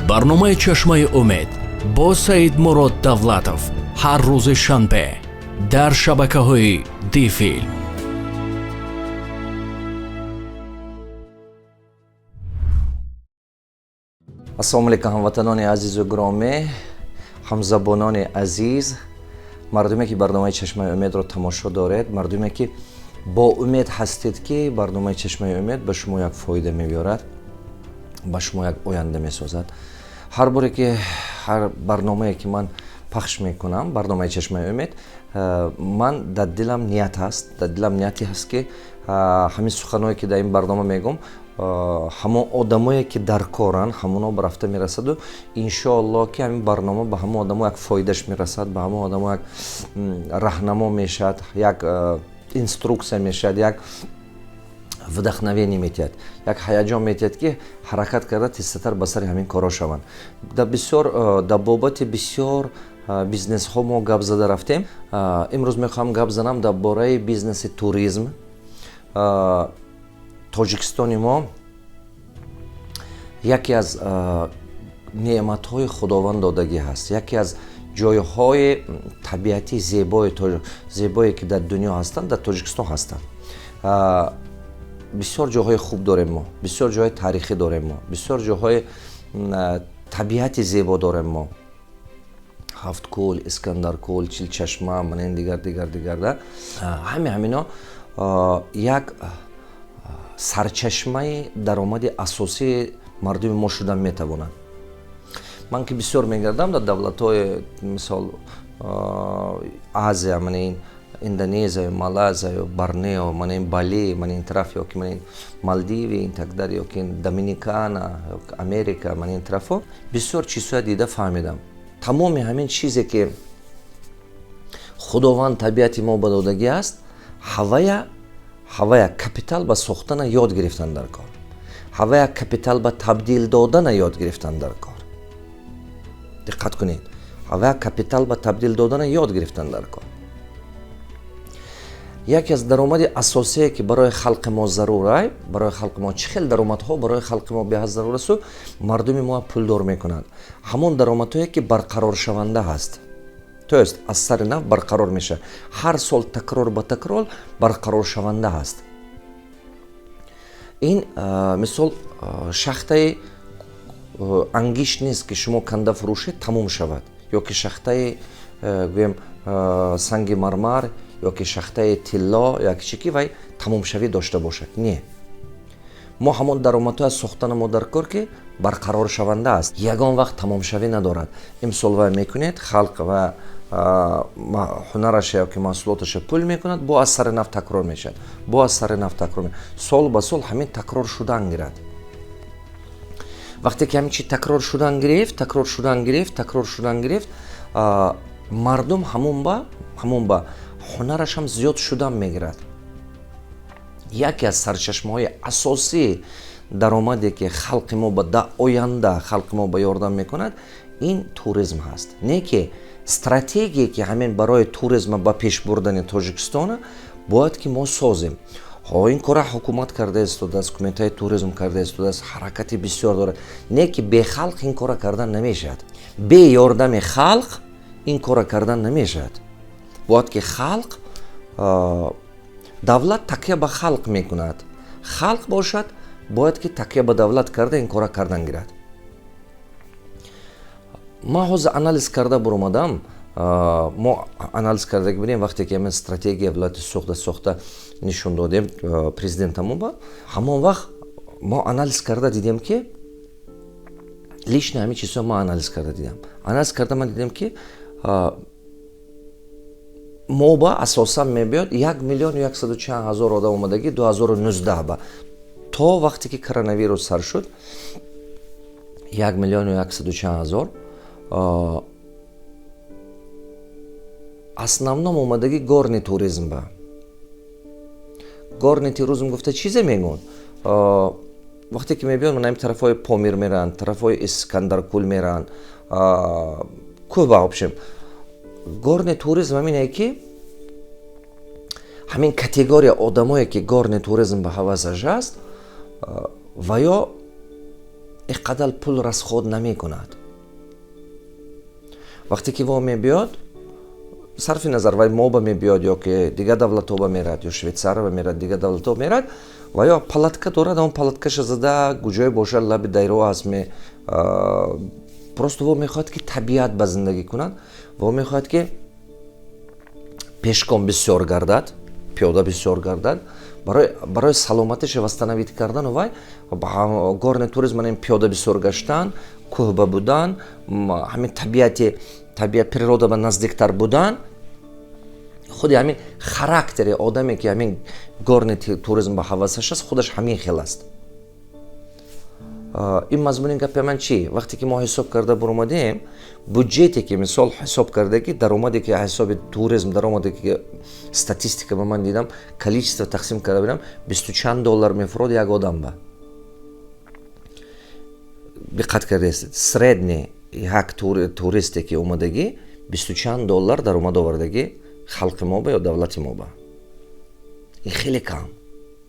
برنامه چشمه امید با سعید مراد دولتов هر روز شنبه در شبکه‌های دی فیلم. ассалому алайкум ҳамватанони азизу гиромӣ, ҳамзабонони азиз, мардуме ки барномаи чашмаи умедро тамошо доред, мардуме ки бо умед ҳастед ки барномаи чашмаи умед ба шумо як фоида мебиёрад, ба шумо як оянда месозад. ҳар боре ки ҳар барномае ки ман пахш мекунам, барномаи чашмаи умед, ман дар дилам ният ҳаст, дар дилам нияте ҳаст ки ҳамин суханое ки дар ин барнома мегӯям ҳамон одамое ки дар коранд ҳамоно ба рафта мерасаду иншоаллоҳ ки ҳамин барнома ба ҳамон одамо як фоидаш мерасад, ба ҳамон одамо як раҳнамо мешавад, як инструксия мешавад, як вдохновение метиҳад, як ҳаяҷон метиҳад ки ҳаракат карда тезтар ба сари ҳамин коро шаванд. Дар бобати бисёр бизнесҳо мо гап зада рафтем. Имрӯз мехоҳам гап занам дар бораи бизнеси туризм. Тоҷикистони мо яке аз неъматҳои худованд додагӣ ҳаст, яке аз ҷойҳои табиати зебое ки дар дунё ҳастанд, дар Тоҷикистон ҳастанд. бисёр ҷойҳои хуб дорем мо, бисёр ҷойҳои таърихӣ дорем мо, бисёр ҷойҳои табиати зебо дорем мо. Ҳафткӯл, Искандаркӯл, Чилчашма, манен дигар. Ҳамино як сарчашмаи даромади асосии мардуми мо шудан метавонанд. Ман ки бисёр мегардам дар давлатҳои мисол Азия, манин Индонезия, Малайзия, Борнео, манин Бали, манин тараф ёки манин Малдиви, ин такдар ёки Доминикана, Америка, манин тарафо бисёр чизҳоя дида фаҳмидам. Тамоми ҳамин чизе ки худованд табиати мо ба додагӣ аст, ҳавая капитал ба сохтана ёд гирифтан дар кор, ҳавая капитал ба табдил додана ёд гирифтан дар кор. диққат кунед, ҳавая капитал ба табдил додана ёд гирифтан дар кор. яке аз даромади асосие ки барои халқи мо зарур ай, барои халқи мо чӣ хел даромадҳо барои халқи мо беҳад зарур асту мардуми мо пулдор мекунанд. ҳамон даромадҳое ки барқароршаванда ҳаст, то есть аз сари нав барқарор мешавад, ҳар сол такрор ба такрор барқароршаванда ҳаст. ин мисол шахтаи ангишт нест ки шумо канда фурӯшед тамом шавад, ё ки шахтаи гӯем санги мармар, ё ки шахтаи тилло, як чӣ ки вай тамомшавӣ дошта бошад. Не, мо ҳамон даромадҳои аз сохтана мо дар кор ки барқароршаванда аст, ягон вақт тамомшавӣ надорад. имсол вай мекунед, халқ ва ҳунараша ёки маҳсулоташа пул мекунад, бо аз сари нав такрор мешавад, бо аз сари нав такрор мешавад, сол ба сол ҳамин такрор шудан гирад. вақте ки ҳамин чи такрор шудан гирифт, мардум ҳамон ба ҳунарашам зиёд шудан мегирад. яке аз сарчашмаҳои асосии даромаде ки халқи мо ба оянда халқи мо ба ёрдам мекунад, ин туризм ҳаст. Не ки стратегие ки ҳамин барои туризма ба пеш бурдани Тоҷикистона бояд ки мо созем. ин кора ҳукумат карда истодааст, кумитаи туризм карда истодааст, ҳаракати бисёр дорад. Не ки бе халқ ин кора кардан намешавад, бе ёрдами халқ ин кора кардан намешавад. бояд ки халқ, давлат такя ба халқ мекунад, халқ бошад бояд ки такя ба давлат карда ин кора кардан гирад. ман ҳозир анализ карда буромадам, мо анализ карда бинем вақте ки ҳамин стратегия вилояти сохта нишон додем президентамон ба, ҳамон вақт мо анализ карда дидем ки лично ҳамин чизҳо мо анализ карда ман дидем ки мо ба асосан мебиёд 1 миллион 100 ҳазор одам омадаги 2019 ба то вақте ки коронавирус сар шуд 1 миллион 100 ҳазор основном омадаги горни туризм ба. горни туризм гуфта чизе мегӯн. вақте ки мебиён ман ҳамин тарафҳои Помир меранд, тарафҳои Искандаркӯл меранд, кӯба обшем. горни туризм ҳамине ки ҳамин категория одамое ки горни туризм ба ҳавасаш аст ва ё اینقدر پول расход نمی کند. وقتی که وام بیاد صرف نظر وای موبا می بیاد یا که دیگه دولت‌ها میرد یا شویتسار میرد دیگه دولت‌ها میرد و یا پالاتکا دارد اون پالاتکاش زده گوجه باشه لب دایره است می просто वो میخواد که طبیعت به زندگی کنند و वो میخواد که пешком بسیار گردد پیاده بسیار گردد برای سلامتش восстановить کردن و وای گورن توریسم این پیاده بسیار گشتن کوه بودن همین طبیعت природа به نزدیکتر بودن خود همین خاراکتر آدمی که همین گورن توریسم به حواسش است خودش همین خیلی است. این مضمون گپ من چی؟ وقتی که ما حساب کرده برآمدیم بودجتی که مثال حساب کرده که درآمدی که حساب توریسم درآمدی که استاتستیکا به من دیدم количество تقسیم کرده بودم 20 چند دلار میفرود یک آدم با دقت کرده سردنی یک توریستی که اومدگی 20 چند دلار درآمد آوردگی خلق ما با یا دولت ما با این خیلی کم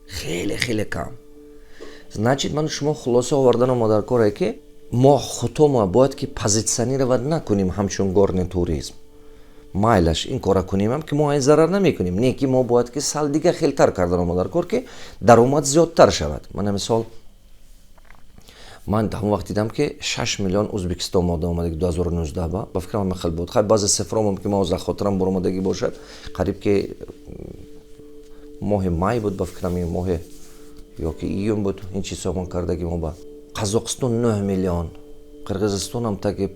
خیلی کم. Значит, من شما خلاصه آوردن ما در کاره که ما خودمون باید که позиционировать نکنیم همچون گورن توریسم. مایلش این کارا کنیم هم که ما این ضرر نمیکنیم. نه که ما باید که سال دیگه خیلی تر کردن ما در کار که درآمد زیادتر شود. من مثال من هم وقت دیدم که 6 میلیون ازبکستان ما اومده 2019 با فکر من خیلی بود. خیلی بعضی صفرام که ما از خاطرم برآمدگی باشد قریب که ماه مای بود با فکر من ماه یا که ایون بود این چیزا من کردگی ما با قزاقستان 9 میلیون قرقیزستان هم تا که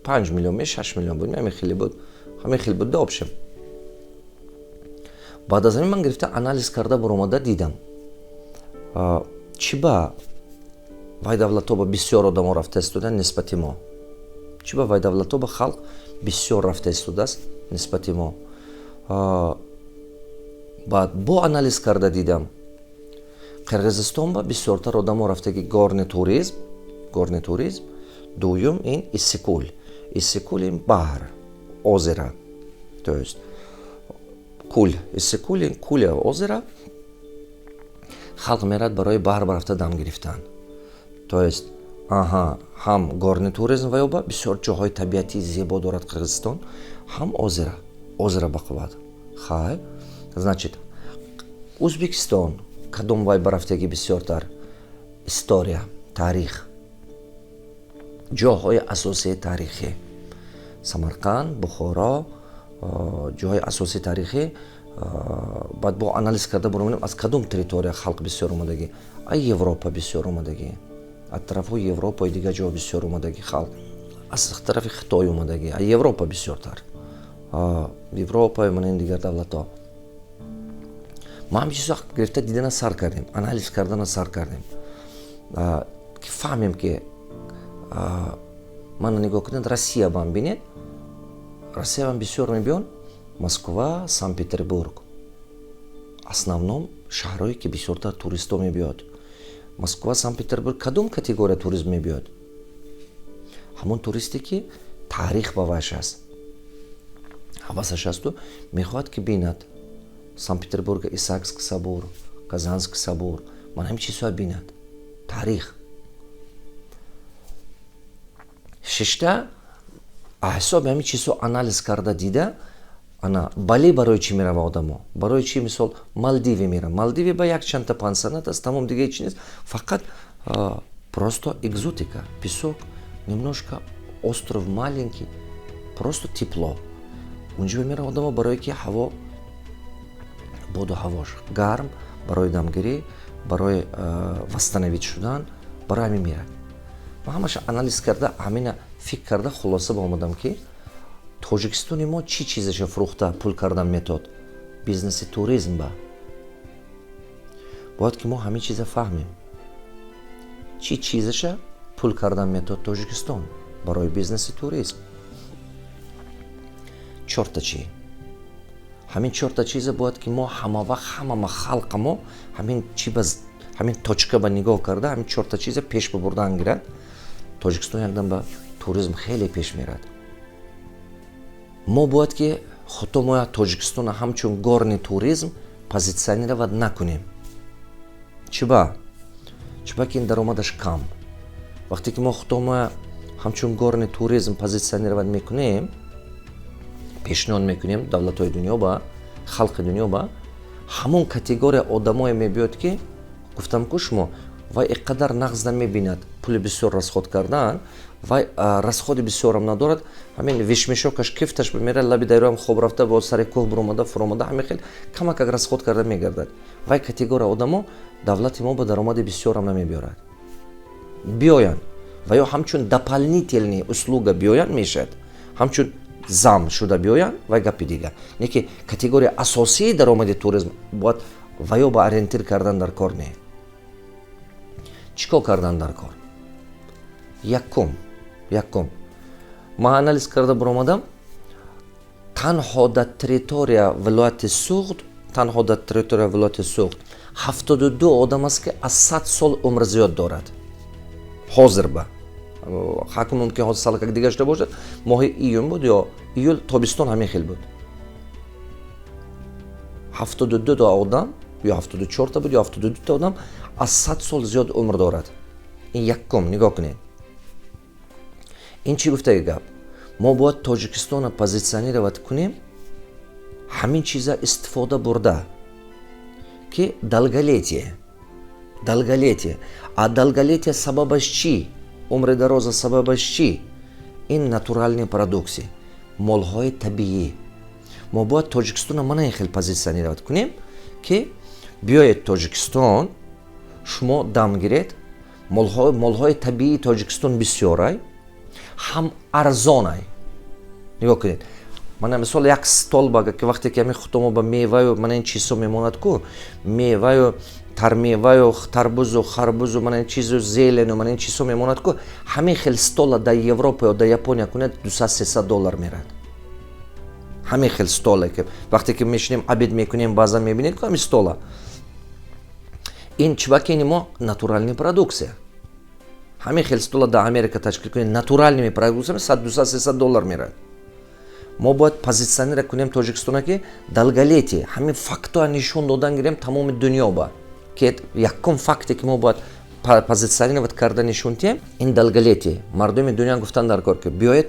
5 میلیون 6 میلیون بود همین خیلی بود دابشم. بعد از این من گرفته آنالیز کرده برآمده دیدم چی با وای دولت‌ها با بسیار آدم رفته استودن نسبت ما چی با وای دولت‌ها با خلق بسیار رفته استوده است نسبت ما. بعد با آنالیز کرده دیدم قرقیزستان با بسیارتر آدم رفته که گورن توریسم دوم این ایسیکول این بحر озеро то есть کول ایسیکول این کول озеро خلق میرد برای بحر برفته دم گرفتن то есть هم گورن توریسم و یا با بسیار جاهای طبیعتی زیبا دارد قرقیزستان هم озеро بقوت خیر значит ازبکستان کدوم وای برفتگی بسیارتر استوریا تاریخ جاهای اساسی تاریخی سمرقند بخارا جاهای اساسی تاریخی بعد با آنالیز کرده برامونیم از کدوم تریتوریا خلق بسیار اومدگی ای اروپا بسیار اومدگی از طرف اروپا دیگه جا بسیار اومدگی خلق از طرف خطای اومدگی ای اروپا بسیارتر اروپا من این دیگر دولت‌ها ما همین چیزا گرفته دیدن سر کردیم آنالیز کردن سر کردیم که فهمیم که من نگاه کردن روسیه بام بینید روسیه بام بسیار میبیون مسکو سن پترزبورگ основном شهرهایی که بسیارتر توریستا میبیاد مسکو سن پترزبورگ کدوم کاتگوری توریسم میبیاد همون توریستی که تاریخ باوش است حواسش است و میخواد که بیند Санкт-Петербург, Исаакиевский собор, Казанский собор. Man همین چیزها بیند. تاریخ. ششتا حساب همین چیزها آنالیز کرده دیده. انا بالی برای چی میره آدمو؟ برای چی مثال مالدیوی میره؟ مالدیوی با یک چند تا پانسیونات است. تمام دیگه چی نیست. فقط просто экзотика. Песок, немножко остров маленький, просто тепло. اونجا میره آدمو برای که هوا بود و هواش گرم برای دمگیری برای восстановить شدن برای همین میره. ما همش آنالیز کرده همین فکر کرده خلاصه با اومدم که تاجیکستان ما چی چیزش فروخته پول کردن متد بیزنس توریسم باید که ما همین چیز فهمیم چی چیزش پول کردن متد تاجیکستان برای بیزنس توریسم چرت چی همین چرت چیز باید که ما همه وقت همه خلق ما همین چی باز همین точка با نگاه کرده همین چرت چیز پیش ببردن گیرد تاجیکستان یکدم با توریسم خیلی پیش میرد. ما باید که خودمون تاجیکستان همچون گورن توریسم позиционировать نکنیم. چرا که این درآمدش کم вақте ки мо худомо ҳамчун горни туризм позитсионировать мекунем, пешниҳод мекунем давлатҳои дунё ба халқи дунё ба ҳамон категория одамое мебиёд ки гуфтам ку шумо вай иққадар нағз намебинад пули бисёр расход кардан, вай расходи бисёрам надорад, ҳамин вишмешокаш кифташ бимера лаби дарёам хоб рафта бо сари кӯҳ буромада фуромада ҳамин хел камакак расход карда мегардад. Вай категория одамо давлати мо ба даромади бисёрам намебиёрад. Биёян ва ё ҳамчун дополнительни услуга биёян мешавад, ҳамчун зам шуда биёян вай гапи дигар. Не ки категория асосии даромади туризм бояд ва ё ба ориентир кардан дар кор не. چی کار کردن در کار؟ یکم ما انالیز کرده برآمدم تنها در تریتوریا ولایت سوخت 72 آدم است که از 100 سال عمر زیاد دارد حاضر به حکم ممکن حاضر سال که دیگه اشته باشد ماه ایون بود یا ایول تابستان همین خیل بود 72 آدم یا 74 تا بود یا 72 تا آدم از 100 سال زیاد عمر دارد. این یکم نگاه کنید. این چی گفته گپ؟ ما باید تاجیکستان پوزیشنیروات کنیم همین چیزا استفاده برده که دلگلیتیه. دلگلیتیه سببش چی؟ عمر دراز سببش چی؟ این ناتورالنی پروداکسی، مالهای طبیعی. ما باید تاجیکستان من این خیلی پوزیشنیروات کنیم که بیاید تاجیکستان شما دم گیرید مالهای طبیعی تاجیکستان بسیارای هم ارزانای. نگاه کنید من مثال یک стол бага که وقتی که می خودمو با میوه و من این چیزا میموند کو میوه و ترمیوه و تربوز و خربوز و من این چیزا زیلن و من این چیزا میموند کو همین خیلی стол در اروپا و در ژاپن کنه $200-300 میرد. همین خیلی стол که وقتی که میشینیم عبید میکنیم بازا میبینید که همین стол این чуваки ما натуральная продукция. همین خیلی стол در امریکا تشکیل کنیم натуральными продукциями $100-300 میرد. ما باید позиционировать کنیم تاجیکستان که دلگلیتی همین فاکت‌ها نشون دادن گیریم تمام دنیا با که یکم فاکتی که ما باید позиционировать کرده نشون تیم این دلگلیتی مردم دنیا گفتن در کار که بیاید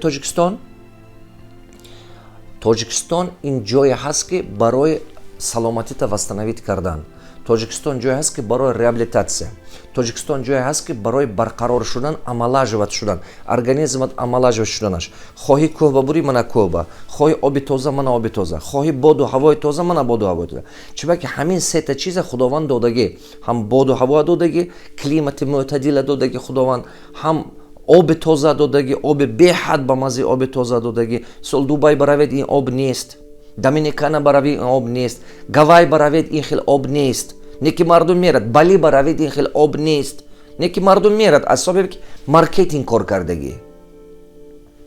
تاجیکستان این جای هست که برای سلامتی تا восстановить کردن. تاجیکستان جای هست که برای реабилитация. تاجیکستان جای هست که برای برقرار شدن омолаживать شدن ارگانیسمت омолаживать شدنش. خواهی کوه ببری من کوه، خواهی آب تازه من آب تازه، خواهی باد و هوای تازه من باد و هوای تازه. چون که همین سه تا چیز خداوند دادگی، هم باد و هوا دادگی، کلیمت معتدل دادگی خداوند، هم آب تازه دادگی، آب به حد با مزه آب تازه دادگی. سال دوبای بروید این آب نیست. Доминикана баравид ин об нест, Гавай баравид ин хел об нест, неки мардум мерад, Бали баравид ин хел об нест, неки мардум мерад, аз сабаби ки маркетинг кор кардагӣ.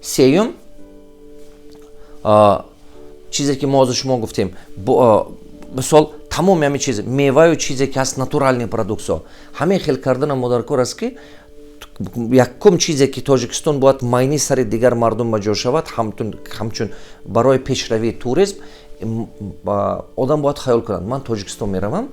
Сеюм чизе ки мо аз шумо гуфтем, мисол тамоми ҳамин чиз, меваю чизе ки ҳаст натурални продуксо, ҳамин хел кардана мо дар кор аст ки якум чизе ки Тоҷикистон бояд майни сари дигар мардум ба ҷо шавад, ҳамчун барои пешравии туризм одам бояд хаёл кунад ман Тоҷикистон меравам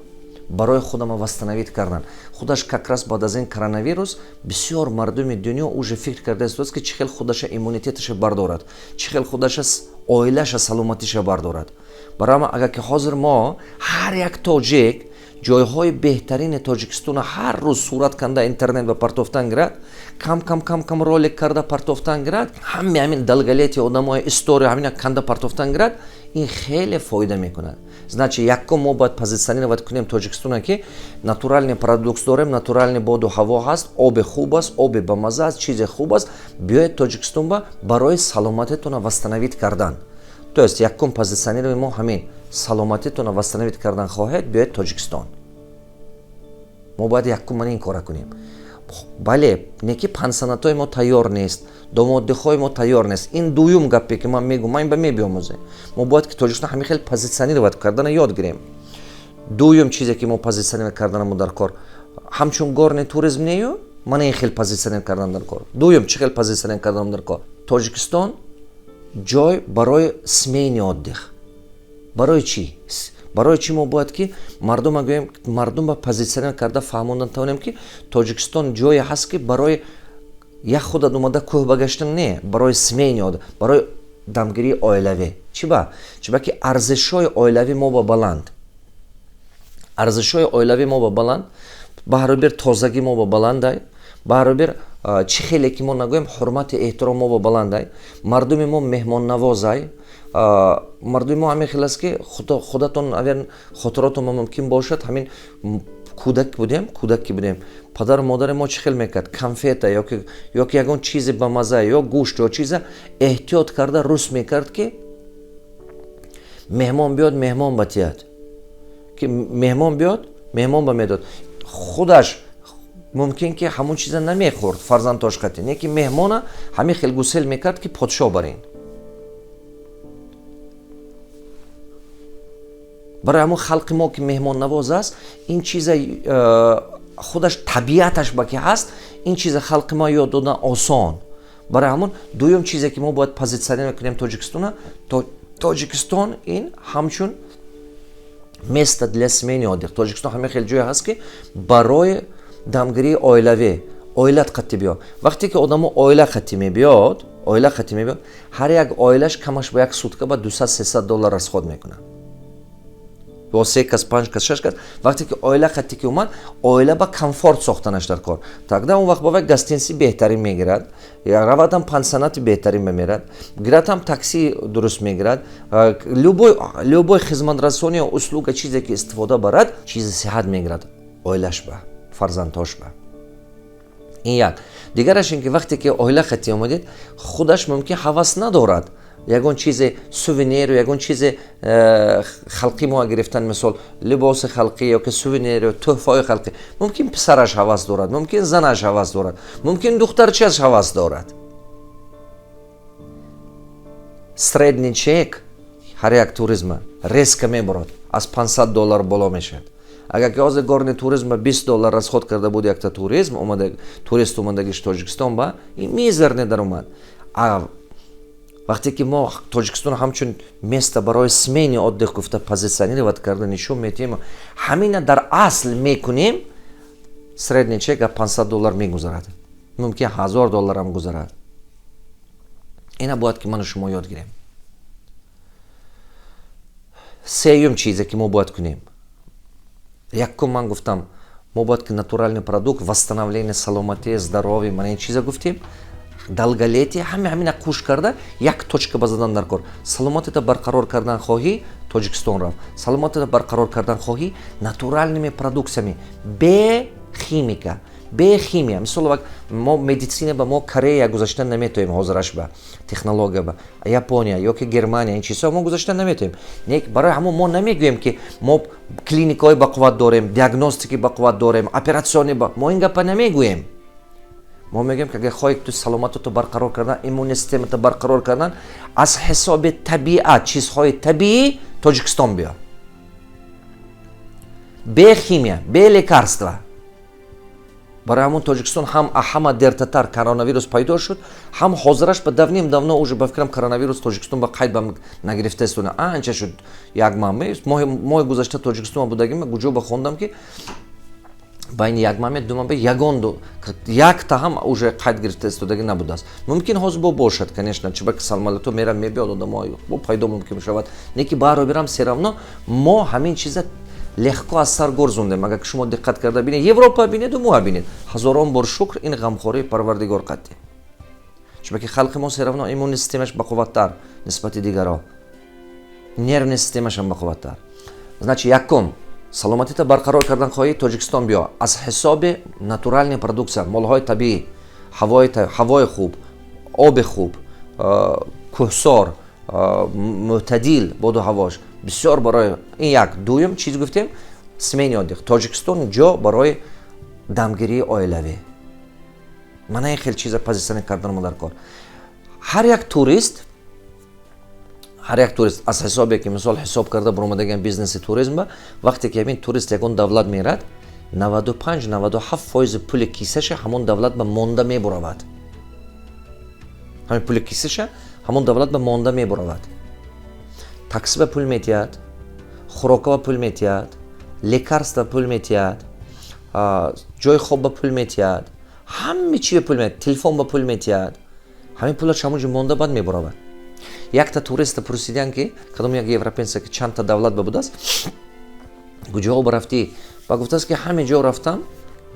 барои худама восстановить кардан. Худаш как раз баъд аз ин коронавирус бисёр мардуми дунё уже фикр карда истодаст ки чӣ хел худаша иммунитеташа бардорад, чӣ хел худаша оилаша саломатиша бардорад. Барои ҳамин агар ки ҳозир мо ҳар як тоҷик ҷойҳои беҳтарини Тоҷикистона ҳар рӯз сурат канда интернет ва партофтан гирад, кам ролик карда партофтан гирад, ҳамин далгалети одамои история ҳамина канда партофтан гирад, ин хеле фоида мекунад. Значи якум мо бояд позиционировать кунем Тоҷикистона ки натуральный продукт дорем, натуральный боду ҳаво ҳаст, оби хуб аст, оби ба маза аст, чизе хуб аст, биёед Тоҷикистон ба барои саломатитона восстановить кардан. То есть якум позиционирование мо ҳамин саломатитона восстановить кардан хоҳед, биёед Тоҷикистон. мо бояд якум ман ин кора кунем. бале неки пансионатҳои мо тайёр нест, домоддихои мо тайёр нест. Ин дуюм гапе ки ман мегӯям, ман ба мебиомӯзем. Мо бояд ки Тоҷикистон ҳамин хел позиционировать кардана ёд гирем. Дуюм чизе ки мо позиционировать кардана мо дар кор ҳамчун горни туризм нею, ман ин хел позиционировать кардан дар кор. Дуюм чӣ хел позиционировать кардан дар кор? Тоҷикистон ҷой барои смейни отдих. Барои чӣ? Барои чӣ мо бояд ки мардум ба позиционировать карда фаҳмондан тавонем ки Тоҷикистон ҷое ҳаст ки барои як худат омада кӯҳ ба гаштан не барои смени барои дамгирии оилавӣ чиба ки арзишҳои оилавӣ мо ба баланд арзишҳои оилавӣ мо ба баланд баҳробир тозагӣ мо ба баландай баҳробир чӣ хеле ки мо нагӯем ҳурмати эҳтиром мо ба баландай мардуми мо меҳмоннавозай мардуми мо ҳамин хел аст ки худатон авер хотиротон мумкин бошад ҳамин кӯдак ки будем падару модари мо чӣ хел мекард конфета ёки ягон чизе ба маза ё гӯшт ё чиза эҳтиёт карда рӯс мекард ки меҳмон биёд меҳмон батиҳад ки меҳмон биёд меҳмон ба медод худаш мумкин ки ҳамон чиза намехӯрд фарзандош хати не ки меҳмона ҳамин хел гусел мекард ки подшоҳ барин барои ҳамон халқи мо ки меҳмоннавоз аст ин чиза худаш табиаташ ба ки ҳаст ин чиза халқи мо ёд додан осон барои ҳамон дуюм чизе ки мо бояд позитсионировать кунем тоҷикистон ин ҳамчун место для смении отдых тоҷикистон ҳамин хел ҷое ҳаст ки барои дамгирии оилавӣ оилат қатӣ биёд вақте ки одамо оила қатӣ мебиёд ҳар як оилаш камаш ба як сутка ба $200-300 расход мекунад бо 3 кас 5 кас 6 кас вақте ки оила қатӣ ки омад оила ба комфорт сохтанаш дар кор тогда он вақт бовай гостинси беҳтарин мегирад равадам пансионати беҳтарин мемерад гиратам такси дуруст мегирад любой хизматрасони услуга чизе ки истифода барад чизи сиҳат мегирад оилаш ба фарзандош ба ин як дигараш ин ки вақте ки оила қатӣ омадед худаш мумкин ҳавас надорад ягон чизе сувениру ягон чизе халқи мо гирифтан мисол либоси халқӣ ёки сувениру тӯҳфаи халқӣ мумкин писараш ҳавас дорад мумкин занаш ҳавас дорад мумкин духтарчаш ҳавас дорад средний чек ҳар як туризма резко мебарад аз $500 боло мешавад агар ки ҳозир горни туризма $20 расход карда буд якта турист омадагиш тоҷикистон ба ин мизерный даромад вақте ки мо тоҷикистон ҳамчун место барои смени отдых гуфта позиционировать карда нишон метиҳем ҳамина дар асл мекунем средний чек $500 мегузарад мумкин $1000 ҳам гузарад ина бояд ки ману шумо ёд гирем сеюм чизе ки мо бояд кунем якум ман гуфтам мо бояд ки натуральный продукт восстановление саломатии здоровье мана ин чиза гуфтем долголетие ҳамина кӯш карда як точка ба задан дар кор саломатита барқарор кардан хоҳӣ тоҷикистон рафт саломатита барқарор кардан хоҳӣ натуральными продукциями бе химия мисол мо медицина ба мо корея гузашта наметоем ҳозираш ба технология ба япония ёки германия ин чизҳо мо гузашта наметоем барои ҳамон мо намегӯем ки мо клиникаҳои бақувват дорем диагностики бақувват дорем оператсиони мо ин гапа намегӯем мо мегӯем ки агар хоҳӣ ту саломатату барқарор кардан иммунный системата барқарор кардан аз ҳисоби табиат чизҳои табиӣ тоҷикистон биё бе химия бе лекарства барои ҳамон тоҷикистон ҳама дертатар коронавирус пайдо шуд ҳам ҳозираш ба давно уже ба фикрам коронавирус тоҷикистон ба қайд ба нагирифтаистона анча шуд як моҳи гузашта тоҷикистон будагим куҷо ба хондам ки байни як маҳ думаба якта ҳам уже қайд гирифта истодаги набудааст мумкин ҳозир бошад конечно чиба ки самолето мерам мебиёд одамо пайдо мумкин шавад не ки баҳробирам се равно мо ҳамин чиза легко аз сар гурзондем агар шумо диққат карда бинед европа бинеду мо бинед ҳазорон бор шукр ин ғамхории парвардигор қатъи чиба ки халқи мо се равно иммунный системаш бақувваттар нисбати дигарҳо нервный системашам бақувваттар значи якум саломатита барқарор кардан хоҳӣ тоҷикистон биё аз ҳисоби натуральная продукция молҳои табиӣ ҳавои хуб оби хуб кӯҳсор мӯътадил боду ҳавош бисёр барои ин як дуюм чиз гуфтем смени отдых тоҷикистон ҷо барои дамгирии оилавӣ мана ин хел чиза позиционировать кардан дар кор ҳар як турист аз ҳисобе ки мисол ҳисоб карда баромадаги бизнеси туризм ба вақте ки ҳамин турист ягон давлат мерад 95-97% пули кисаша ҳамон давлат ба монда мебуравад ҳамин пули кисаша ҳамон давлат ба монда мебуравад такси ба пул метиҳад хӯрока ба пул метиҳад лекарства пул метиҳад ҷои хоб ба пул метиҳад همه چی به پول میاد، تلفن با پول میتیاد، همین پولش همونجا مونده بعد میبرود. یک تا توریست پرسیدن که کدوم یک یوروپیانس که چند تا دولت بوده است، کجا برفتی؟ با گفته است که همه جا رفتم،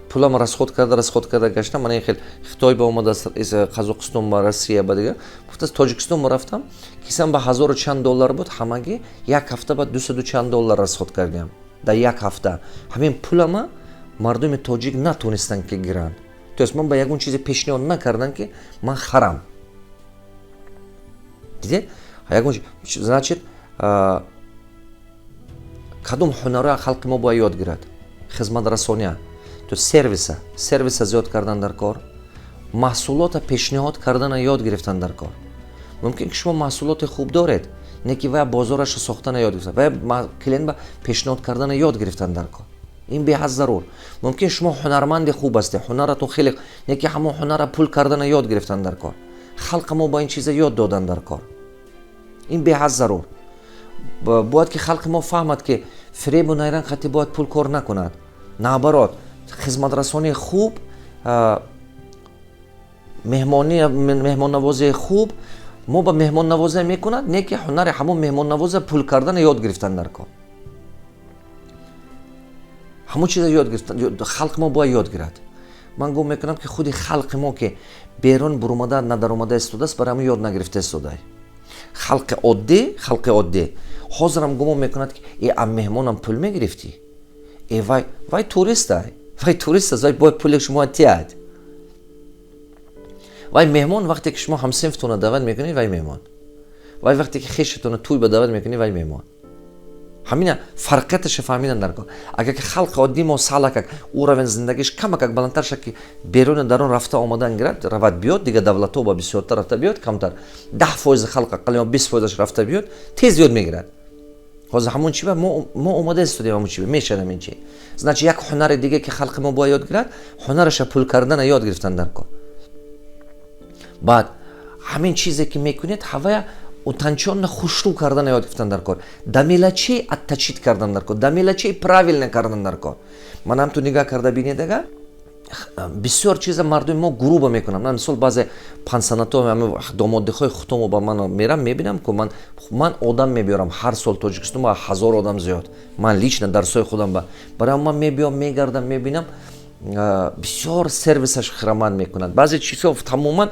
پولم رسخود کرده گشتم. من خیلی خطای به اومد از قزاقستان با روسیه با دیگه، گفته است تاجیکستان رفتم، کیسم با 1000 و چند دلار بود، همگی یک هفته بعد 200 و چند دلار رسخود کردم در یک هفته. همین پولم مردم تاجیک نتونستن که گیرن. تو است من با یگون چیز پیشنهاد نکردن که من خرم. دیدید؟ یگون значит کدوم هنر خلق ما باید یاد گیرد؟ خدمت رسانی، تو سرویس زیاد کردن در کار، محصولات پیشنهاد کردن یاد گرفتن در کار. ممکن که شما محصولات خوب دارید، نه که و بازارش ساختن یاد گرفتن و کلین با پیشنهاد کردن یاد گرفتن در کار. این به حد ضرور. ممکن شما هنرمند خوب هستی، هنرتون خیلی، نه که همون هنر پول کردن یاد گرفتن در کار. خلق ما با این چیزا یاد دادن در کار. این به حد ضرور. باید که خلق ما فهمد که فریب و نیرنگ خطی باید پول کار نکند. نبرات خدمت رسانی خوب، مهمان نوازی خوب، ما با مهمان نوازی میکنند، نه که هنر همون مهمان نوازی پول کردن یاد گرفتن در کار. همون چیزا یاد گرفتن، خلق ما باید یاد گیرد. من گم میکنم که خودی خلق ما که بیرون برومده ندر اومده استوده است، برای همون یاد نگرفته استوده. خلق عادی حاضرم گم میکند که ای ام مهمانم پول میگرفتی، ای وای توریست است، وای باید پول شما تیاد. وای مهمان وقتی که شما همسنفتون دعوت میکنید، وای مهمان. وای وقتی که خیشتون توی به دعوت میکنید، وای مهمان. همین فرقتش فهمیدن در کار. اگر که خلق عادی ما سالک او روان زندگیش کم یک بلندتر شه که بیرون درون رفته آمدن گرفت رواد بیاد، دیگه دولت ها با بسیارتر رفته بیاد، کمتر 10% خلق اقل 20% رفته بیاد، تیز یاد میگیرد. حاضر همون چی ما اومده استودیم همون چی میشه همین چی. значит یک هنر دیگه که خلق ما باید یاد گیرد، هنرش پول کردن یاد گرفتن در کار. بعد همین چیزی که میکنید هوا утонченно خوشرو کردن یاد گرفتن در کار، دمیلچی اتچیت کردن در کار، دمیلچی правильно کردن در کار. من هم تو نگاه کرده بینید دیگه بسیار چیز مردم ما گروه میکنم. من مثلا بعضی پانسیونات‌ها هم دامادخای خودمو با من میرم میبینم که من آدم میبیارم هر سال تاجیکستان با 1000 آدم زیاد. من لیچن درسای خودم برای من میبیام میگردم میبینم بسیار سرویسش خرمن میکنند. بعضی چیزا تماما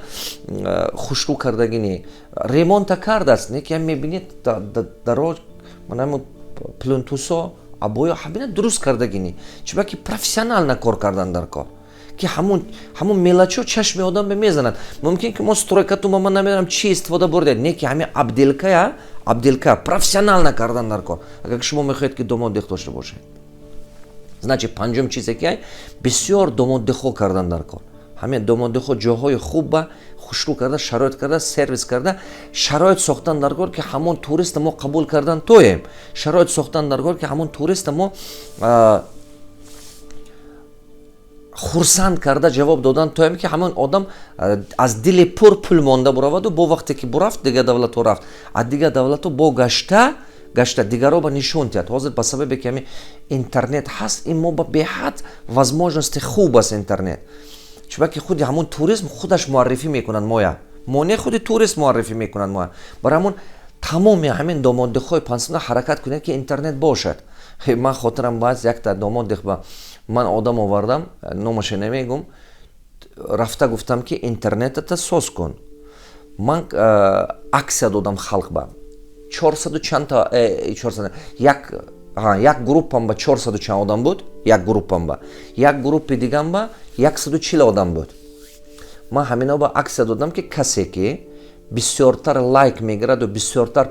خوشرو کردگی نی ремонт کرده است، نه که میبینید دراج منم پلنتوسا ابویا همین درست کردگی نی چرا که پروفسیونال نکار کردن در کار که همون ملچو چشم آدم به میزنند. ممکن که ما سترویکاتو ما نمیدونم چی استفاده برده، نه که همین عبدالکا پروفسیونال نکردن در کار. اگر شما میخواهید که داماد داشته باشه، значит پنجم چیزی که بسیار دامادخو کردن در کار. همین دامادخو جاهای خوب با خوشرو کرده، شرایط کرده، سرویس کرده، شرایط ساختن در کار که همون توریست ما قبول کردن تویم، شرایط ساختن در کار که همون توریست ما خورسند کرده جواب دادن تویم که همون آدم از دل پر پول مانده برود و با وقتی که برفت دیگه دولت رفت، از دیگه دولت با گشته دیگرها با نشون داد. حاضر به سبب که همین اینترنت هست، این ما به حد возможности خوب است اینترنت، چون که خود همون توریسم خودش معرفی میکنن ما نه خود توریست معرفی میکنن ما. برای همون تمام همین دامادخای پانسیون حرکت کنه که اینترنت باشد. من خاطرم باز یک تا دامادخ با من آدم آوردم، نامش نمیگم، رفته گفتم که اینترنت تا ساز کن. من عکس دادم خلق با 400 چند تا 400 یک گروپم با 400 چند آدم بود، یک گروپ دیگه با 140 آدم بود. من همینا با عکس دادم که کسی که بسیارتر لایک میگیرد و بسیارتر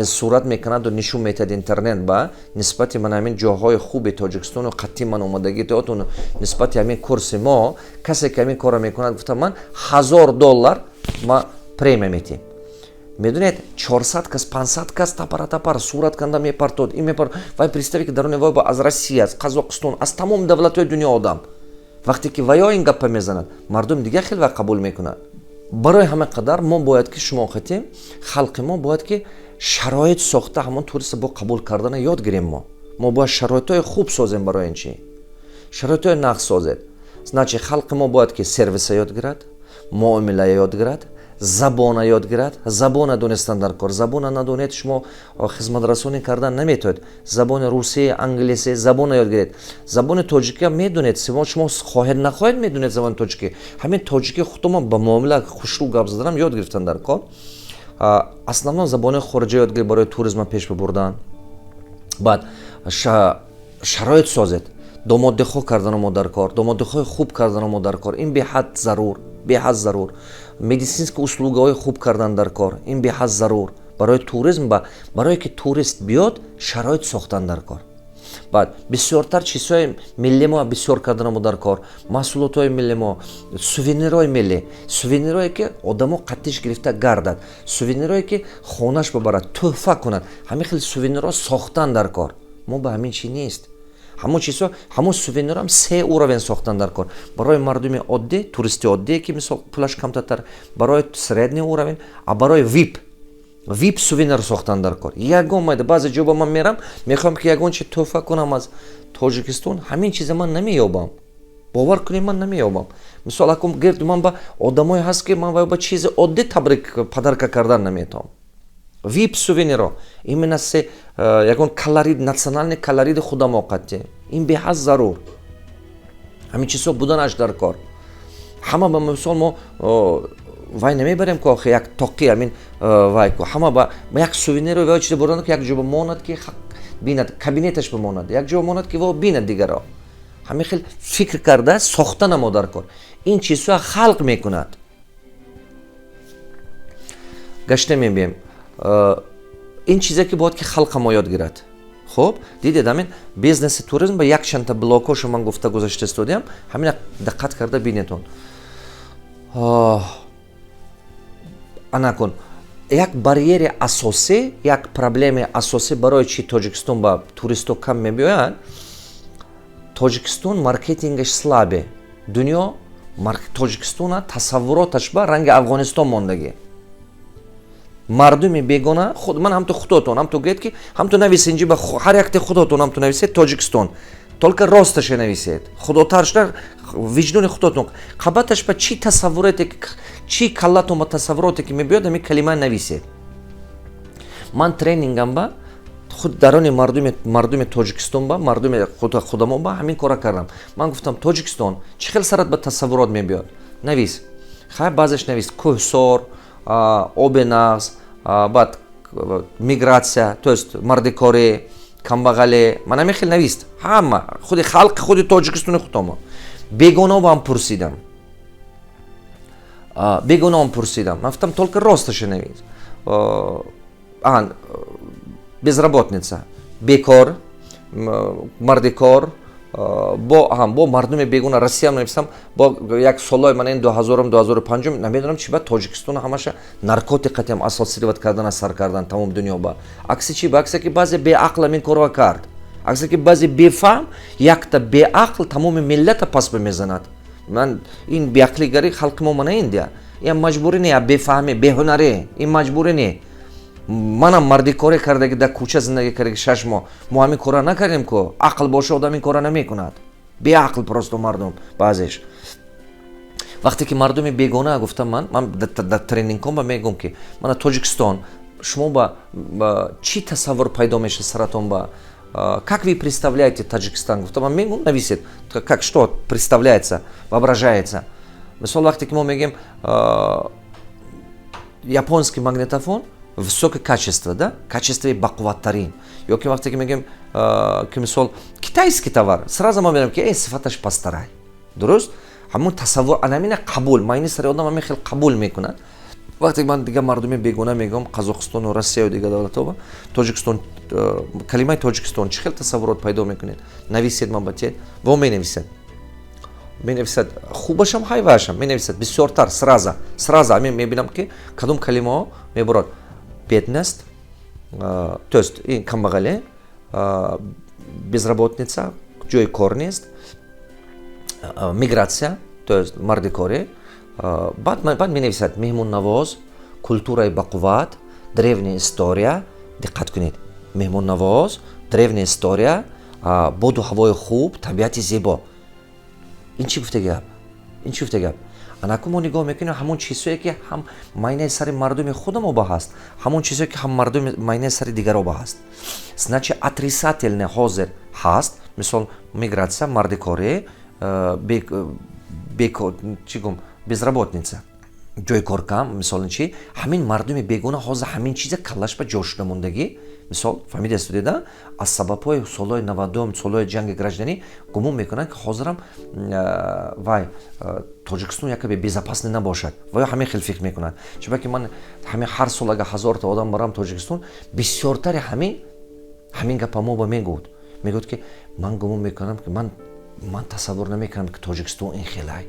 صورت میکند و نشون میتد اینترنت با نسبت من همین جاهای خوب تاجیکستان و قطعی من اومدگی تاتون نسبت همین کورس ما کسی که همین کارو میکند گفتم من $1000 ما پریم میتیم. میدونید 400 کس 500 کس تپر صورت کنده میپرتود این میپر وای представить که درون وای با از روسیه از قزاقستان از تمام دولت‌های دنیا آدم وقتی که ویا این گپ میزنند مردم دیگه خیلی وقت قبول میکنند. برای همه قدر ما باید که شما خطیم خلق ما باید که شرایط ساخته همون توریست با قبول کردن یاد گیریم. ما باید شرایطای خوب سازیم برای این چی شرایطای نقص سازید. значит халқи мо бояд ки сервиса ёд гирад, муомила ёд гирад, забона ёд гирад. Забона донистан дар кор. Забона надонед шумо хизматрасонӣ кардан наметавонед. Забони русӣ, англисӣ, забона ёд гиред. Забони тоҷикӣ медонед, шумо хоҳед нахоҳед медонед забони тоҷикӣ. Ҳамин тоҷикӣ худтон ба муомила хушрӯ гап заданам ёд гирифтан дар кор. Основно забони хориҷа ёд гиред барои туризма пеш бибурдан. баъд шароит созед. домоддехо кардану мо дар кор, домоддехои хуб кардану мо дар кор. Ин беҳад зарур, беҳад зарур. медицински услугаҳои хуб кардан дар кор. Ин беҳад зарур. барои туризм барое ки турист биёд, шароит сохтан дар кор. баъд бисёртар чизҳои милли мо бисёр кардану мо дар кор. маҳсулотҳои милли мо, сувенирҳои милли, сувенирҳое ки одамо қаттиш гирифта гардад, сувенирҳое ки хонаш бибарад, тӯҳфа кунад. ҳамин хели сувенирҳо сохтан дар кор. мо ба ҳамин чӣ нест. ҳамон чизҳо, ҳамон сувенирҳоам се уровен сохтан дар кор. барои мардуми оддӣ, туристи оддие ки мисол пулаш камтартар, барои средний уровен, а барои вип сувенир сохтан дар кор. Ягон майда баъзе ҷо ба ман мерам, мехоҳам ки ягон чи тӯҳфа кунам аз Тоҷикистон, ҳамин чиза ман намеёбам. бовар кунед ман намеёбам. мисол акум гирду ман ба одамое ҳаст ки ман ба чизи оддӣ табрик падарка кардан наметавонам. вип сувенирҳо именно се ягон колорит, национальный колориди худамо қатти. ин беҳад зарур. ҳамин чизҳо буданаш дар кор. ҳама ба мисол мо вай намебарем ки охи як тоқӣ амин вай ко ҳама ба як сувенирро ва чизе бурдан ки як ҷо бимонад ки бинад, кабинеташ бимонад, як ҷо бимонад ки во бинад дигаро. ҳамин хел фикр карда сохта намо дар кор. ин чизҳо халқ мекунад. гашта мебием. ин чизе ки бояд ки халқа мо ёд гирад. хуб, дидед амин бизнеси туризм ба якчанда блокҳошо ман гуфта гузашта истодиам, ҳамина диққат карда бинетон. анакун як барьери асосӣ, як проблемаи асосӣ барои чи Тоҷикистон ба туристо кам мебиёяд. Тоҷикистон маркетингаш слабе. дунё Тоҷикистона тасаввуроташ ба ранги Афғонистон мондагӣ. мардуми бегона худ ман ҳамту худотон ҳамту гӯед ки ҳамту нависед инҷи ба ҳар якте худотон ҳамту нависед Тоҷикистон. толка росташе нависед. худотаршна виҷдони худотон. қабаташ ба чи тасаввурете чи каллатон ба тасаввуроте ки мебиёд ҳамин калима нависед. ман тренингам ба худ дарони мардуми Тоҷикистон ба мардуми худамо ба ҳамин кора кардам. ман гуфтам Тоҷикистон чӣ хел сарат ба тасаввурот мебиёд? навис. хай баъзеш навис кӯҳсор, оби нағз, баъд мигратсия, то есть мардикорӣ, камбағале, ман ҳамин хел навист. ҳама худи халқи худи Тоҷикистони худомо. бегонаам пурсидам. бегонаам пурсидам. ман гуфтам толка росташе навис. безработница, бекор, мардикор, бо мардуми бегуна Россиям нависам, бо як солҳои ман ин 2000-2005 намедонам чи ба Тоҷикистон ҳамаша наркотикатиам ассоатсироват кардан сар кардан тамом дунё ба. акси чи ба аксе ки баъзе беақл амин корро кард. аксе ки баъзе бефаҳм якта беақл тамоми миллата пас мезанад. ман ин беақлигари халқи мо мана ин дия. ин маҷбурӣ не, бефаҳмӣ, беҳунарӣ, ин маҷбурӣ не. манам мардикорӣ кардаги дар кӯча зиндагӣ кардаги 6 моҳ. мо ҳамин кора накардем ку. ақл боша одам ин кора намекунад. беақл просто мардум баъзеш. вақте ки мардуми бегона гуфтам ман дар тренингҳом ба мегӯм ки мана Тоҷикистон шумо ба чӣ тасаввур пайдо меша саратон ба как вы представляете Таджикистан? Гуфтам ман мегӯм нависед. как что представляется, воображается. мисол вақте ки мо мегӯем японский магнитофон высокое качество, да? Качество бақувваттарин. Ё ки вақте ки мегӯем ки мисол китайский товар, сразу мо мерем ки сифаташ пастарай. дуруст? ҳамон тасаввур анамина қабул, майни сари одам ҳамин хел қабул мекунад. вақте ки ман дига мардуми бегона мегӯям Қазоқистону Россияю дига давлатҳо Тоҷикистон, калимаи Тоҷикистон чӣ хел тасаввурот пайдо мекунед? нависед ман батед, во менависад. менависад хубашам ҳайвашам менависад бисёртар сразу амин мебинам ки кадом калимаҳо мебурад. бедност, то есть ин камбағалӣ, безработница, ҷои кор нест, мигратсия, то есть мардикорӣ. баъд менависад меҳмоннавоз, культураи бақувват, древняя история. диққат кунед. меҳмоннавоз, древняя история, боду ҳавои хуб, табиати зебо. این چی گفته گپ؟ این چی گفته گپ؟ اناکو ما نگاه میکنیم همون چیزایی که هم معنی سر مردم خودمو با هست، همون چیزایی که هم مردم معنی سر دیگرو با هست. Значи отрицательно ҳозир ҳаст, мисол миграция, марди корӣ, чӣ гум, безработница, ҷои кор кам, мисол чӣ, ҳамин мардуми бегуна ҳозир ҳамин чиза каллаш ба ҷо шуда мондагӣ, мисол фаҳмидасту дида, аз сабабҳои солҳои 90, солҳои ҷанги гражданӣ гумон мекунанд ки ҳозирам вай Тоҷикистон якаби безопасный набошад. Вай ҳамин хел фикр мекунанд. Чунки ман ҳамин ҳар сол ага 1000 та одам барам Тоҷикистон, бисёртари ҳамин гапа мо ба мегӯд. Мегӯд ки ман гумон мекунам ки ман тасаввур намекунам ки Тоҷикистон ин хелай.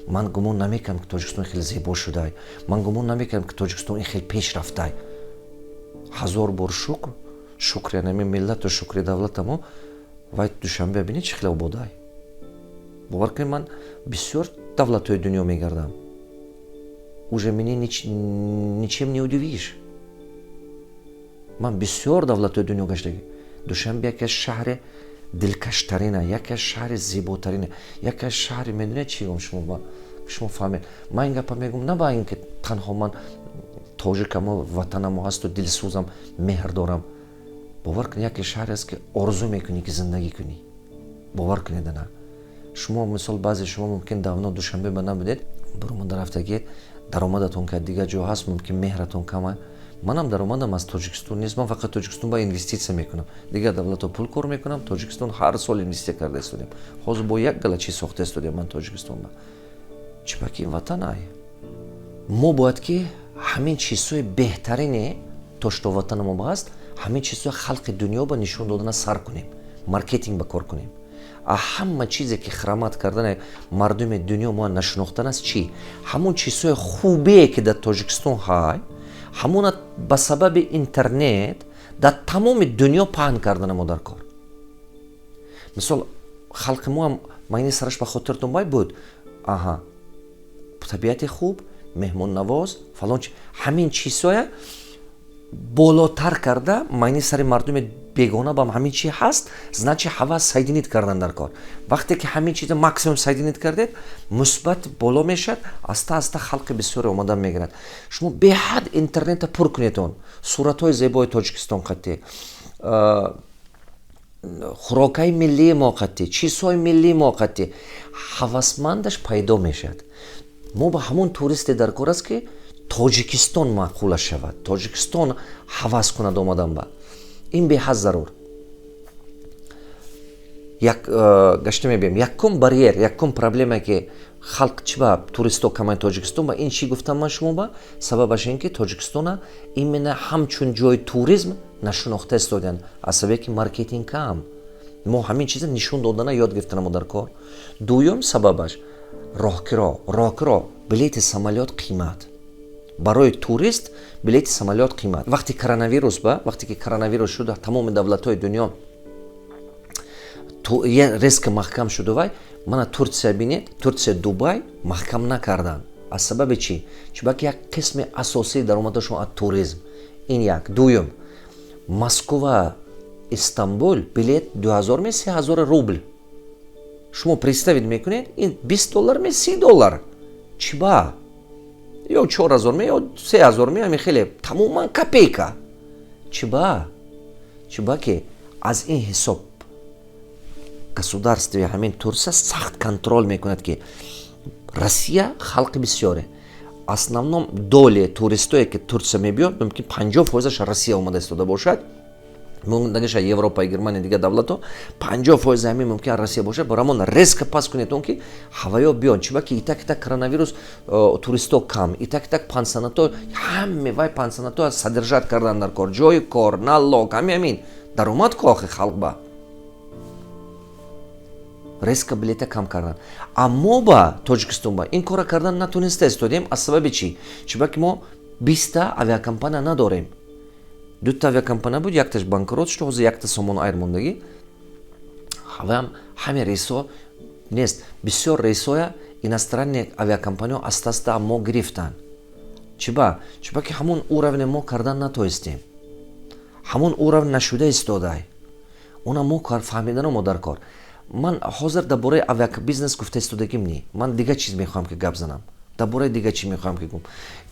Ман гумон намекунам ки Тоҷикистон хеле зебо шудай. Ман гумон намекунам ки Тоҷикистон ин хеле пеш рафтай. 1000 бор шукр, шукри ҳамин миллату шукри давлатамо, вай душанбе бинӣ чӣ хеле ободай. бовар кунед ман бисёр давлатҳои дунё мегардам. Уже меня ничем не удивишь. Ман бисёр давлатҳои дунё гаштагӣ. Душанбе яке аз шаҳри дилкаштарина, яке аз шаҳри зеботарина, яке аз шаҳри медонед чӣ гум шумо фаҳмед. Ман ин гапа мегӯм на ба ин ки танҳо ман тоҷикамо ватанамо ҳасту дилсӯзам, меҳр дорам. бовар кунед яке шаҳре аст ки орзу мекунӣ ки зиндагӣ кунӣ. бовар кунед ана. шумо мисол баъзе шумо мумкин давно Душанбе ба набудед, баромада рафтагед, даромадатон ки дигар ҷо ҳаст, мумкин меҳратон кама. Манам даромадам аз Тоҷикистон нест, ман фақат Тоҷикистон ба инвеститсия мекунам. Дигар давлатҳо пул кор мекунам, Тоҷикистон ҳар сол инвеститсия карда истодем. ҳозир бо як гала чиз сохта истодем ман Тоҷикистон ба. Чунки ин ватан ай. мо бояд ки ҳамин чизҳои беҳтарини то што ватанамо ба ҳаст, ҳамин чизҳои халқи дунё ба нишон додана сар кунем, маркетинг ба кор кунем. ҳама чизе ки хиромат кардани мардуми дунё мо нашунохтан аст чӣ? ҳамон чизҳои хубие ки дар Тоҷикистон ҳай, ҳамона ба сабаби интернет дар тамоми дунё паҳн кардана мо дар кор. мисол халқи мо ҳам майни сараш ба хотиртон бай буд. Аҳа, табиати хуб, меҳмоннавоз, фалон чи. ҳамин чизҳоя болотар карда майни сари мардуми бегона ба ҳамин чи ҳаст, значи ҳава сайдинит кардан дар кор. вақте ки ҳамин чиза максимум сайдинит кардед, мусбат боло мешад, аста аста халқи бисёре омада мегирад. шумо беҳад интернета пур кунедон, суратҳои зебои Тоҷикистон қатӣ, хӯрокаи миллии мо қатӣ, чизҳои миллии мо қатӣ, ҳавасмандаш пайдо мешад. мо ба ҳамон туристе дар кор аст ки Тоҷикистон маъқулаш шавад, Тоҷикистон ҳавас кунад омадан ба. ин беҳад зарур. гашта мебием, якум барьер, якум проблема ки халқ чӣ ба туристо камаи Тоҷикистон ба ин чӣ гуфтам ман шумо ба? Сабабаш ин ки Тоҷикистона именно ҳамчун ҷои туризм нашунохта истоданд, аз сабабе ки маркетинг кам. мо ҳамин чиза нишон додана ёд гирифтанамо дар кор. дуюм сабабаш роҳкиро билети самолёт қимат. барои турист билети самолёт қимат. вақти ки коронавирус шуда тамоми давлатҳои дунё резко маҳкам шуду вай, мана Турсия бинед, Турсия Дубай маҳкам накардан. аз сабаби чӣ? чунки як қисми асосии даромадашон аз туризм. ин як. дуюм, Москва Истанбул билет 2000 ме 3000 рубл. шумо представид мекунед, ин 20 доллар ме 30 доллар. чӣ ба? ё 4000 ме ё 3000 ме, ҳамин хеле тамоман копейка. чӣ ба ки аз ин ҳисоб государстве ҳамин Турсия сахт контрол мекунад ки Россия халқи бисёре. основном доли туристое ки Турсия мебиёд, мумкин 50% Россия омада истода бошад. нагиша Европа и Германия дигар давлатҳо 50% ҳамин мумкин Россия бошад. барамон резко пас кунедон ки ҳаваё биён. чӣ ба ки итак коронавирус туристо кам, итак пансионатҳо ҳаме вай пансионатҳо содержат кардан дар кор, ҷои кор, налог, ҳамин даромад кохи халқ ба резко билета кам кардан. аммо ба Тоҷикистон ба ин кора кардан натониста истодем. аз сабаби чӣ? чӣ ба ки мо 20 авиакомпания надорем. 2 авиакомпания буд, якташ банкрот шуд, ҳозир якта сомон айр мондагӣ. ҳаме рейсҳо нест. бисёр рейсҳоя иностранни авиакомпания аста мо гирифтанд. чӣ ба ки ҳамон уровне мо кардан натоистем. ҳамон уровне нашуда истодай. она мо фаҳмидано мо дар кор. ман ҳозир дар бораи авиабизнес гуфта истодагим не. Ман дига чиз мехоҳам ки гап занам. Дар бораи дига чӣ мехоҳам ки гум.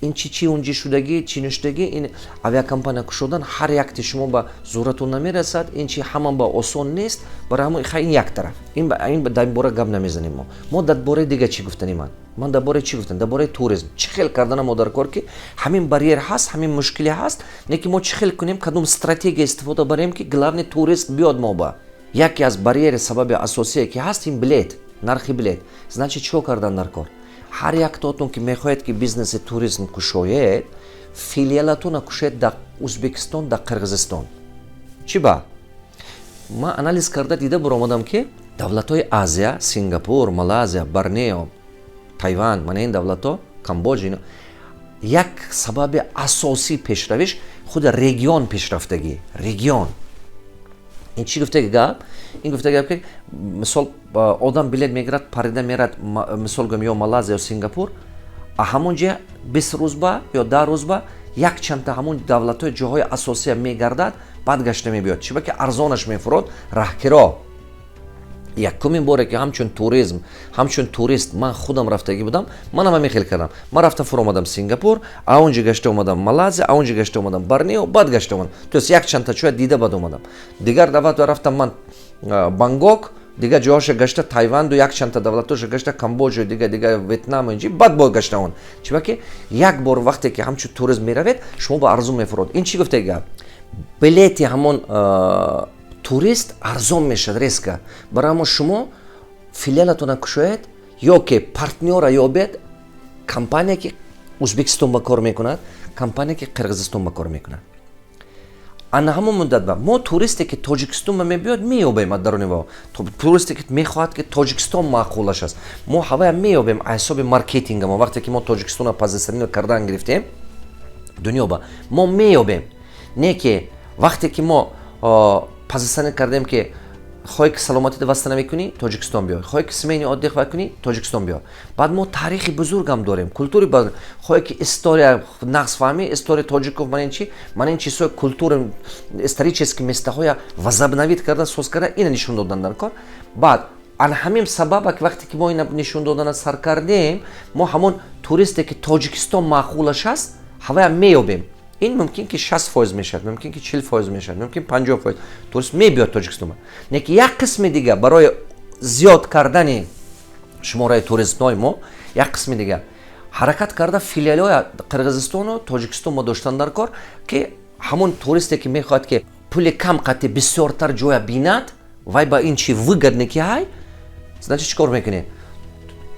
Ин чи унҷи шудагӣ, чи нуштагӣ, ин авиакомпания кушодан ҳар якти шумо ба зӯратон намерасад. Ин чи ҳаман ба осон нест. Барои ҳамон ин як тараф. Ин дар ин бора гап намезанем мо. Мо дар бораи дига чӣ гуфтанем ман? Ман дар бораи чӣ гуфтам? Дар бораи туризм. Чӣ хел кардана мо дар кор ки ҳамин барьер ҳаст, ҳамин мушкиле ҳаст, не ки мо чӣ хел кунем, кадом стратегия истифода барем ки главный турист биёд мо ба. Яке аз барьери сабаби асосие ки ҳаст ин билет, нархи билет. Значит чико кардан дар кор? ҳар яктотон ки мехоҳед ки бизнеси туризм кушоед, филиалатона кушоед дар Узбекистон, дар Қирғизистон. Чӣ ба? Ман анализ карда дида буромадам ки давлатҳои Азия, Сингапур, Малайзия, Борнео, Тайван, мана ин давлатҳо, Камбоҷа, як сабаби асосии пешравиш худи регион пешрафтагӣ. Регион. ин чӣ гуфтаги гап? Ин гуфтаги гап ки мисол одам билет мегирад, парида мерад, мисол гӯем ё Малайзия ё Сингапур, ҳамон ҷоя 20 рӯзба ё 10 рӯзба якчанда ҳамон давлатҳои ҷоҳои асосия мегардад, баъд гашта мебиёд. Чӣ ба ки арзонаш мефурод раҳкиро. Якумин боре ки ҳамчун туризм, ҳамчун турист ман худам рафтагӣ будам, манам ҳамин хел кардам. Ман рафта фур омадам Сингапур, аунҷи гашта омадам Малайзия, аунҷи гашта омадам Борнео, баъд гашта омадам. То есть якчанда ҷоя дида баъд омадам. Дигар давлатҳо рафтам ман Бангкок, дигар ҷоҳоша гашта Тайванду, якчанда давлатҳоша гашта Камбоҷа, дигар Ветнам, инҷи баъд бо гашта он. Чӣ ба ки як бор вақте ки ҳамчун туризм меравед, шумо ба арзон мефурод. Ин чӣ гуфтаги гап? Билети ҳамон турист арзон мешад резко. Барои ҳамон шумо филиалатона кушоед ё ки партнёра ёбед, компания ки Узбекистон ба кор мекунад, компания ки Қирғизистон ба кор мекунад. Ана ҳамон муддат ба мо туристе ки Тоҷикистон ба мебиёд меёбем аз даруни ва. Туристе ки мехоҳад ки Тоҷикистон маъқулаш аст. Мо ҳавая меёбем аз ҳисоби маркетинга. Мо вақте ки мо Тоҷикистона позиционир кардан гирифтем, дунё ба мо меёбем. Не ки вақте ки мо позиционир кардем ки хоҳе ки саломатида вастана мекунӣ, Тоҷикистон биё. Хоҳе ки семейни отдих кунӣ, Тоҷикистон биё. Баъд мо таърихи бузургам дорем, культури бузург. Хоҳе ки история нақс фаҳмӣ, история тоҷиков ман ин чизҳои культури исторически местаҳоя возобновит кардан, соз кардан, ина нишон додан дар кор. Баъд ан ҳамин сабаба ки вақте ки мо ина нишон додана сар кардем, мо ҳамон туристе ки Тоҷикистон маъқулаш аст, ҳавая меёбем. ин мумкин ки 60% мешавад, мумкин ки 40% мешавад, мумкин 50% турист мебиёд Тоҷикистон. Не ки як қисми дига барои зиёд кардани шумораи туристҳои мо, як қисми дига ҳаракат карда филиалҳои Қирғизистону Тоҷикистон мо доштан дар кор ки ҳамон туристе ки мехоҳад ки пули кам қати бисёртар ҷоя бинад, вай ба ин чи выгодне ки ҳай, значит чӣ кор мекунед?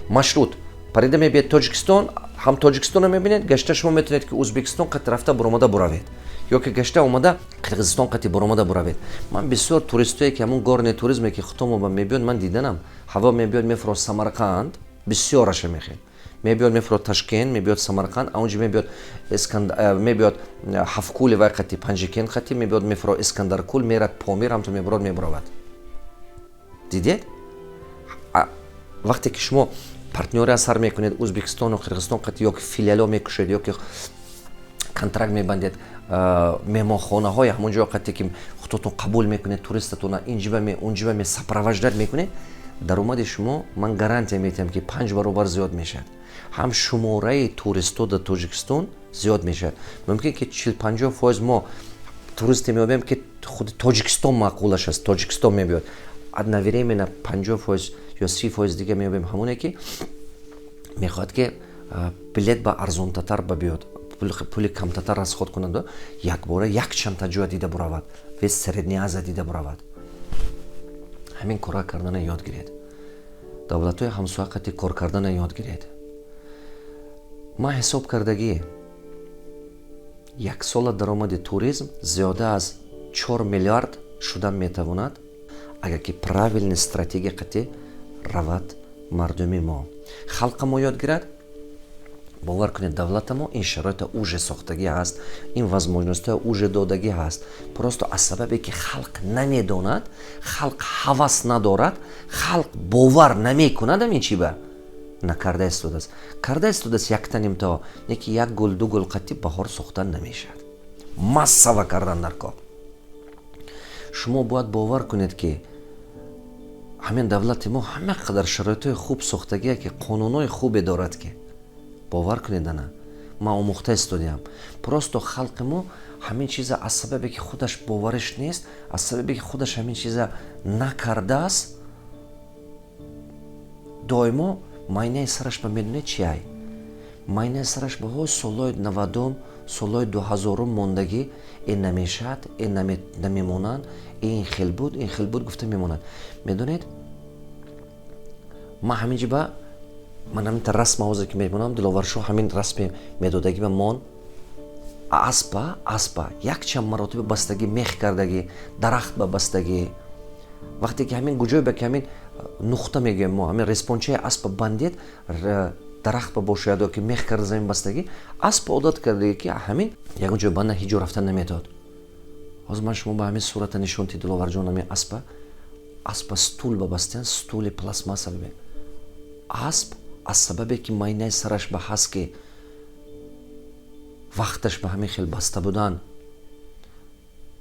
Маршрут парида мебиёд Тоҷикистон, ҳам Тоҷикистонро мебинед, гашта шумо метавонед ки Узбекистон қати рафта буромада буравед, ё ки гашта омада Қирғизистон қати буромада буравед. Ман бисёр туристое ки ҳамон горни туризме ки хутомо ба мебиёд ман диданам. ҳаво мебиёд мефурод Самарқанд, бисёраша мехел. Мебиёд мефурод Ташкент, мебиёд Самарқанд, аунҷи мебиёд Ҳафкули вай қати Панҷикент қати, мебиёд мефурод Искандаркул, мерад Помир, ҳамтон мебурод мебуравад. Дидед? Вақте ки шумо партнёрия сар мекунед Узбекистону Қирғизистон қати ё ки филиалҳо мекушед, ё ки контракт мебандед меҳмонхонаҳои ҳамон ҷо қате ки худтон қабул мекунед туристатона инҷиба унҷиба сапровождат мекунед, даромади шумо ман гарантия метиҳам ки 5 баробар зиёд мешавад. ҳам шумораи туристҳо дар Тоҷикистон зиёд мешавад. Мумкин ки 40-50% мо туристе меёбем ки худи Тоҷикистон маъқулаш аст, Тоҷикистон мебиёд. Одновременно 50% ё 30% дига меёбем ҳамоне ки мехоҳад ки билет ба арзонтатар ба биёд, пули камтатар расход кунад, якбора якчанда ҷоя дида буравад, вес Средняя Азия дида буравад. ҳамин кора кардана ёд гиред. давлатҳои ҳамсоҳа қати кор кардана ёд гиред. ман ҳисоб кардагӣ як сола даромади туризм зиёда аз 4 миллиард шудан метавонад, агар ки правилни стратегия қати равад мардуми мо. Халқа мо ёд гирад, бовар кунед давлата мо ин шароита уже сохтагӣ ҳаст, ин возможностҳои уже додагӣ ҳаст. Просто аз сабабе ки халқ намедонад, халқ ҳавас надорад, халқ бовар намекунад, ин чӣ ба накарда истодааст. Карда истодааст яктан имтиҳо, не ки як гул ду гул қати баҳор сохтан намешавад. Массава кардан дар кор. Шумо бояд бовар кунед ки ҳамин давлати мо ҳама қадар шароитҳои хуб сохтагие ки қонунҳои хубе дорад ки бовар кунед ана ман омӯхта истодаам просто халқи мо ҳамин чиза аз сабабе ки худаш бовариш нест аз сабабе ки худаш ҳамин чиза накардааст доимо майнаи сараш ба медонед чи ай майнаи сараш ба солҳои 90 солҳои 2000 мондагӣ ин намешавад ин намемонад ин хел буд гуфта мемонад медонед ман ҳаминҷи ба ман ҳамин расм ҳозир ки мебинам диловаршоҳ ҳамин расми медодагӣ ба мон аспа якчанд маротиба бастагӣ мех кардагӣ дарахт ба бастагӣ вақте ки ҳамин гуҷое ба ки ҳамин нухта мегӯем мо ҳамин респончаи аспа бандед дарахт ба бошад ё ки мех карда замин бастагӣ аспа одат кардагӣ ки ҳамин ягон ҷо банда ҳиҷо рафтан наметавад ҳозир ман шумо ба ҳамин сурата нишон ти диловарҷон ҳамин аспа стул ба бастан стули пластмасса бибин асп аз сабабе ки майнаи сараш ба ҳаст ки вақташ ба ҳамин хел баста будан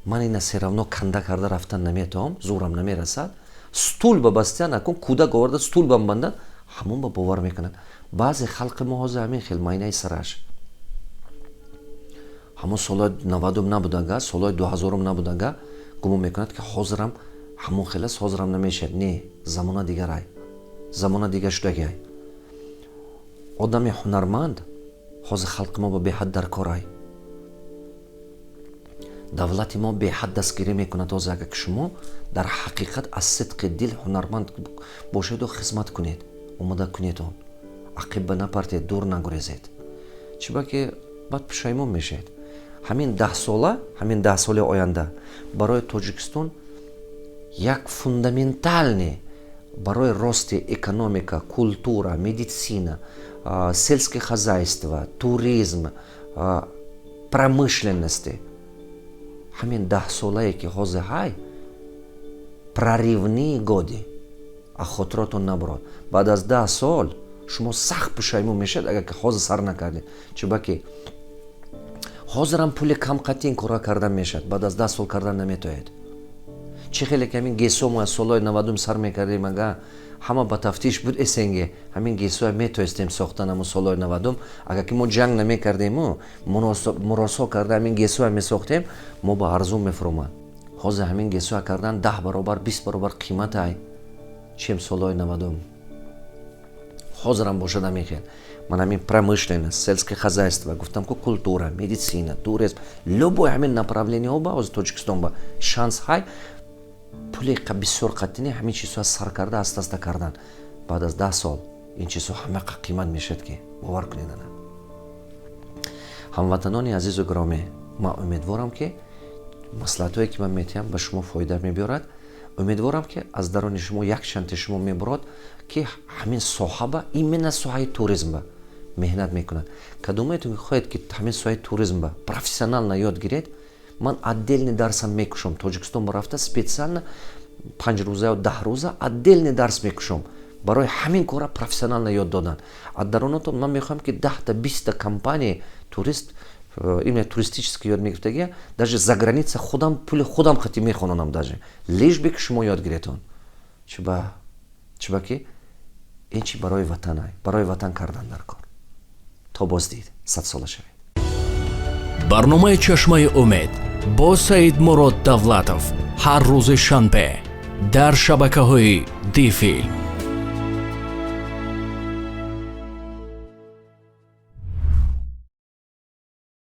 ман ина серавно канда карда рафтан наметавам зӯрам намерасад стул ба бастан акун кӯдак оварда стул бамбандад ҳамон ба бовар мекунад баъзе халқи мо ҳозир ҳамин хел майнаи сараш ҳамон солҳои 90 набудага солҳои 2000 набудага гумон мекунад ки ҳозирам ҳамон хел аст ҳозирам намешавад не замона дигар ай замона дигар шудаги ай одами ҳунарманд ҳозир халқи мо ба беҳад дар кор ай давлати мо беҳад дастгирӣ мекунад ҳозир агар ки шумо дар ҳақиқат аз сидқи дил ҳунарманд бошеду хизмат кунед омода кунед он ақиб ба напартед дур нагурезед чӣ ба ки баъд пушаймон мешавед ҳамин 10 соли оянда барои тоҷикистон як фундаменталне барои рости экономика культура медицина сельское хозяйство туризм промышленности ҳамин 10 солае ки ҳозир ҳай проривнии годи аз хотиротон набурад баъд аз 10 сол шумо сахт пушаймон мешавед агар ки ҳозир сар накардед чӣ ба ки ҳозирам пули камқати ин кора кардан мешавад баъд аз 10 сол кардан наметавонед чӣ хеле ки ҳамин гесомо аз солҳои 90 сар мекардем ага ҳама ба тафтиш буд эсенге ҳамин гесоя метавонистем сохтан ҳамон солҳои 90 агар ки мо ҷанг намекардему муросо карда ҳамин гесоя месохтем мо ба арзон мефурӯмад ҳозир ҳамин гесоя кардан 10 баробар 20 баробар қимат ай чем солҳои 90 ҳозирам бошад ҳамин хел ман ҳамин промышленность сельское хозяйство гуфтам ки культура медицина туризм любой ҳамин направлениҳо ба ҳозир тоҷикистон ба шанс ҳай пули бисёр қаттини ҳамин чизҳоя сар карда аста кардан баъд аз 10 сол ин чизҳо ҳама қимат мешавад ки бовар кунед ана ҳамватанони азизу гиромӣ ман умедворам ки маслиҳатҳое ки ман метиҳам ба шумо фоида мебиёрад умедворам ки аз даруни шумо якчанди шумо мебурад ки ҳамин соҳа ба именно соҳаи туризм ба меҳнат мекунад кадомаетон ки хоҳед ки ҳамин соҳаи туризм ба профессионально ёд гиред ман отдельный дарсам мекушам тоҷикистон рафта специально 5 рӯза ё 10 рӯза отдельный дарс мекушам барои ҳамин кора профессионально ёд додан аз дарунатон ман мехоҳам ки 10-20 компания турист именно туристически ёд мегирифтагия даже за граница худам пули худам хати мехононам даже лиш би ки шумо ёд гиретон чӣ ба ки ин чи барои ватан ай барои ватан кардан дар кор то боздид 100 сола шавед барномаи чашмаи умед бо Саид Мурод Давлатов ҳар рӯзи шанбе дар шабакаҳои Дифилм.